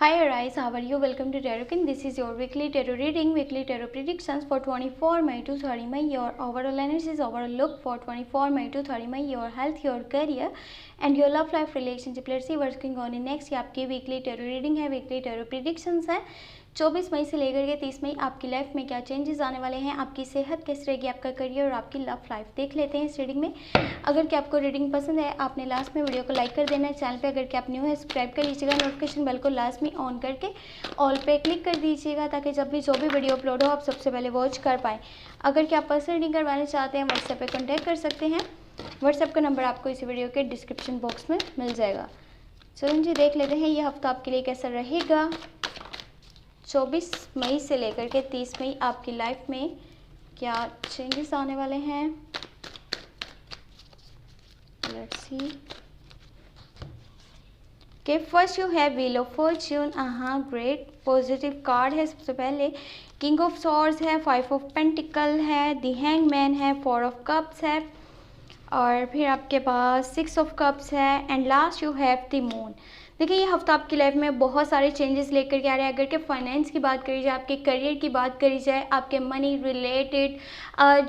Hi guys, how are you? Welcome to Tarot. This is your weekly tarot reading, weekly tarot predictions for 24 May to 30 May. Your overall energies, overall look for 24 May to 30 May. Your health, your career and your love life relationship. Let's see what's going on in next. ये आपकी weekly tarot reading है, weekly tarot predictions है. 24 मई से लेकर के 30 मई आपकी life में क्या चेंजेस आने वाले हैं, आपकी सेहत कैसी रहेगी, आपका करियर और आपकी लव लाइफ देख लेते हैं इस रीडिंग में। अगर क्या आपको रीडिंग पसंद है, आपने लास्ट में वीडियो को लाइक कर देना है। चैनल पे अगर क्या आप न्यू है सब्सक्राइब कर लीजिएगा, नोटिफिकेशन बेल को लास्ट में ऑन करके ऑल पे क्लिक कर दीजिएगा ताकि जब भी जो भी वीडियो अपलोड हो आप सबसे पहले वॉच कर पाएँ। अगर क्या आप पर्सनल रीडिंग करवाना चाहते हैं व्हाट्सएप पर कॉन्टैक्ट कर सकते हैं। व्हाट्सएप का नंबर आपको इसी वीडियो के डिस्क्रिप्शन बॉक्स में मिल जाएगा। चलो जी देख लेते हैं ये हफ्ता आपके लिए कैसा रहेगा। 24 मई से लेकर के 30 मई आपकी लाइफ में क्या चेंजेस आने वाले हैं। Let's see. Okay, first you have wheel of Fortune. Great, positive card है। सबसे पहले किंग ऑफ सॉर्ड्स है, 5 ऑफ पेंटिकल है, द हैंगमैन है, 4 ऑफ कप्स है और फिर आपके पास 6 ऑफ कप्स है and last you have the moon. देखिए ये हफ्ता आपकी लाइफ में बहुत सारे चेंजेस लेकर के आ रहे हैं। अगर के फाइनेंस की बात करी जाए, आपके करियर की बात करी जाए, आपके मनी रिलेटेड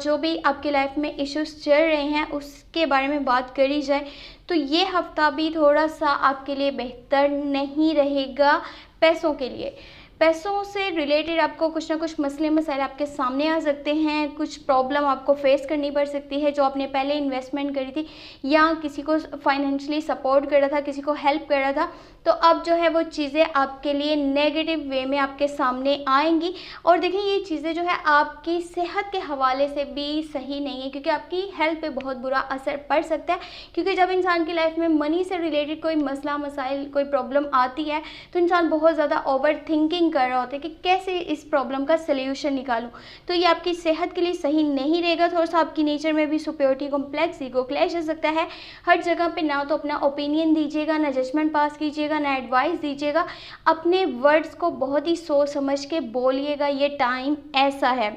जो भी आपकी लाइफ में इश्यूज चल रहे हैं उसके बारे में बात करी जाए तो ये हफ्ता भी थोड़ा सा आपके लिए बेहतर नहीं रहेगा। पैसों के लिए, पैसों से रिलेटेड आपको कुछ ना कुछ मसले मसाइल आपके सामने आ सकते हैं। कुछ प्रॉब्लम आपको फेस करनी पड़ सकती है। जो आपने पहले इन्वेस्टमेंट करी थी या किसी को फाइनेंशियली सपोर्ट कर रहा था, किसी को हेल्प कर रहा था, तो अब जो है वो चीज़ें आपके लिए नेगेटिव वे में आपके सामने आएंगी। और देखिए ये चीज़ें जो है आपकी सेहत के हवाले से भी सही नहीं है क्योंकि आपकी हेल्थ पे बहुत बुरा असर पड़ सकता है। क्योंकि जब इंसान की लाइफ में मनी से रिलेटेड कोई मसला मसाइल कोई प्रॉब्लम आती है तो इंसान बहुत ज़्यादा ओवर थिंकिंग कर रहा होता है कि कैसे इस प्रॉब्लम का सल्यूशन निकालूं। तो ये आपकी सेहत के लिए सही नहीं रहेगा। थोड़ा सा आपकी नेचर में भी सुपीरियरिटी कॉम्प्लेक्स, ईगो क्लैश हो सकता है। हर जगह पे ना तो अपना ओपिनियन दीजिएगा, ना जजमेंट पास कीजिएगा, ना एडवाइस दीजिएगा। अपने वर्ड्स को बहुत ही सोच समझ के बोलिएगा, ये टाइम ऐसा है।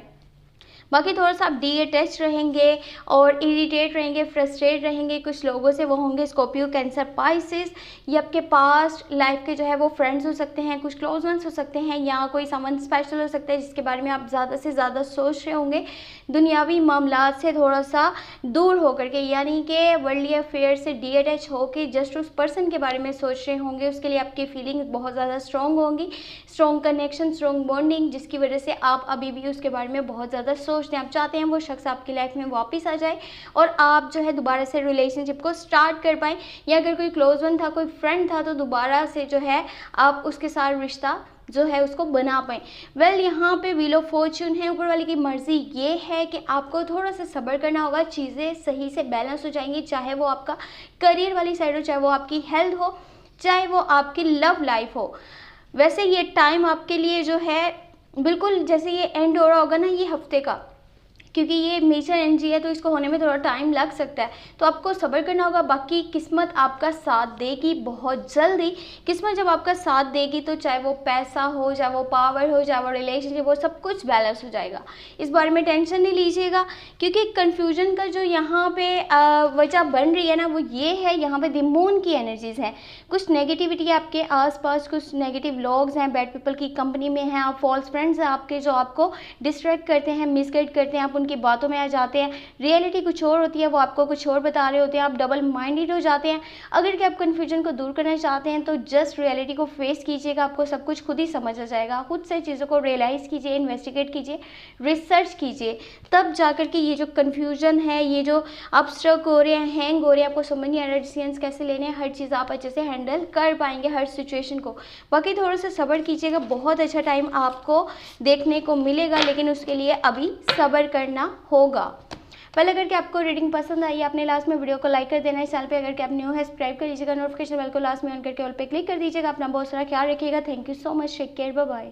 बाकी थोड़ा सा आप डीअटैच रहेंगे और इरिटेट रहेंगे, फ्रस्ट्रेट रहेंगे। कुछ लोगों से वो होंगे स्कॉर्पियो, कैंसर, पाइसेस। ये आपके पास्ट लाइफ के जो है वो फ्रेंड्स हो सकते हैं, कुछ क्लोज वंस हो सकते हैं या कोई सामान स्पेशल हो सकता है जिसके बारे में आप ज़्यादा से ज़्यादा सोच रहे होंगे। दुनियावी मामलात से थोड़ा सा दूर होकर के यानी कि वर्ल्डली अफेयर से डीअटैच होकर जस्ट उस पर्सन के बारे में सोच रहे होंगे। उसके लिए आपकी फीलिंग्स बहुत ज़्यादा स्ट्रॉन्ग होंगी, स्ट्रॉन्ग कनेक्शन, स्ट्रॉन्ग बॉन्डिंग, जिसकी वजह से आप अभी भी उसके बारे में बहुत ज़्यादा सोचते हैं। आप चाहते हैं वो शख्स आपकी लाइफ में वापस आ जाए और आप जो है दोबारा से रिलेशनशिप को स्टार्ट कर पाएँ या अगर कोई क्लोज वन था, कोई फ्रेंड था तो दोबारा से जो है आप उसके साथ रिश्ता जो है उसको बना पाएँ। वेल यहाँ पे व्हील ऑफ फॉर्च्यून है। ऊपर वाले की मर्जी ये है कि आपको थोड़ा सा सब्र करना होगा, चीज़ें सही से बैलेंस हो जाएंगी। चाहे वो आपका करियर वाली साइड हो, चाहे वो आपकी हेल्थ हो, चाहे वो आपकी लव लाइफ हो। वैसे ये टाइम आपके लिए जो है बिल्कुल जैसे ये एंड हो रहा होगा ना ये हफ्ते का, क्योंकि ये मेजर एनर्जी है तो इसको होने में थोड़ा टाइम लग सकता है, तो आपको सब्र करना होगा। बाकी किस्मत आपका साथ देगी बहुत जल्दी। किस्मत जब आपका साथ देगी तो चाहे वो पैसा हो, चाहे वो पावर हो, चाहे वो रिलेशनशिप, वो सब कुछ बैलेंस हो जाएगा। इस बारे में टेंशन नहीं लीजिएगा क्योंकि कन्फ्यूजन का जो यहाँ पे वजह बन रही है ना वो ये है, यहाँ पे द मून की एनर्जीज हैं। कुछ नेगेटिविटी आपके आसपास, कुछ नेगेटिव लोग हैं, बैड पीपल की कंपनी में हैं, आप फॉल्स फ्रेंड्स हैं आपके जो आपको डिस्ट्रैक्ट करते हैं, मिसगाइड करते हैं, आप उनकी बातों में आ जाते हैं। रियलिटी कुछ और होती है, वो आपको कुछ और बता रहे होते हैं, आप डबल माइंडेड हो जाते हैं। अगर कि आप कन्फ्यूजन को दूर करना चाहते हैं तो जस्ट रियलिटी को फेस कीजिएगा, आपको सब कुछ खुद ही समझ आ जाएगा। खुद से चीज़ों को रियलाइज़ कीजिए, इन्वेस्टिगेट कीजिए, रिसर्च कीजिए, तब जाकर के ये जो कन्फ्यूजन है, ये जो आप स्ट्रक हो रहे हैं, हैंग हो रहे हैं, आपको समझ नहीं आ रहा डिसीजंस कैसे लेने हैं, हर चीज़ आप अच्छे से हैंडल कर पाएंगे हर सिचुएशन को। बाकी थोड़ा सा सब्र कीजिएगा, बहुत अच्छा टाइम आपको देखने को मिलेगा, लेकिन उसके लिए अभी सब्र करना होगा। पहले अगर कि आपको रीडिंग पसंद आई, आपने लास्ट में वीडियो को लाइक कर देना है। चैनल पे अगर कि आप न्यू है सब्सक्राइब कर लीजिएगा, नोटिफिकेशन बेल को लास्ट में ऑन करके ऑल पे क्लिक कर दीजिएगा। अपना बहुत सारा ख्याल रखिएगा। Thank you so much, take care, bye bye.